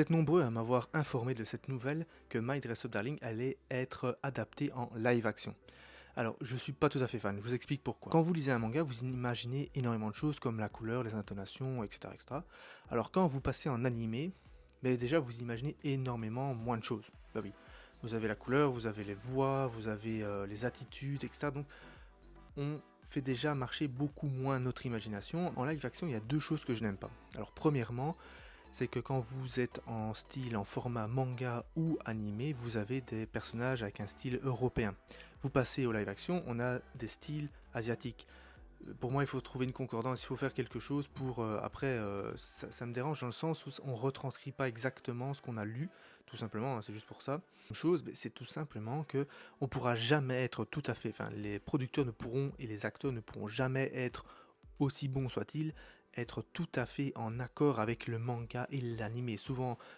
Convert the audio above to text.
Vous êtes nombreux à m'avoir informé de cette nouvelle que My Dress Up Darling allait être adapté en live action. Alors, je suis pas tout à fait fan, je vous explique pourquoi. Quand vous lisez un manga, vous imaginez énormément de choses comme la couleur, les intonations, etc. etc. Alors quand vous passez en animé, mais déjà vous imaginez énormément moins de choses. Bah oui, vous avez la couleur, vous avez les voix, vous avez les attitudes, etc. Donc on fait déjà marcher beaucoup moins notre imagination. En live action, il y a deux choses que je n'aime pas. Alors premièrement, c'est que quand vous êtes en style, en format manga ou animé, vous avez des personnages avec un style européen. Vous passez au live action, on a des styles asiatiques. Pour moi, il faut trouver une concordance, il faut faire quelque chose pour... ça me dérange dans le sens où on retranscrit pas exactement ce qu'on a lu, tout simplement, hein, c'est juste pour ça. Une chose, c'est tout simplement que on pourra jamais être tout à fait... Enfin, les producteurs ne pourront et les acteurs ne pourront jamais être, aussi bons soient-ils, être tout à fait en accord avec le manga et l'anime. Souvent,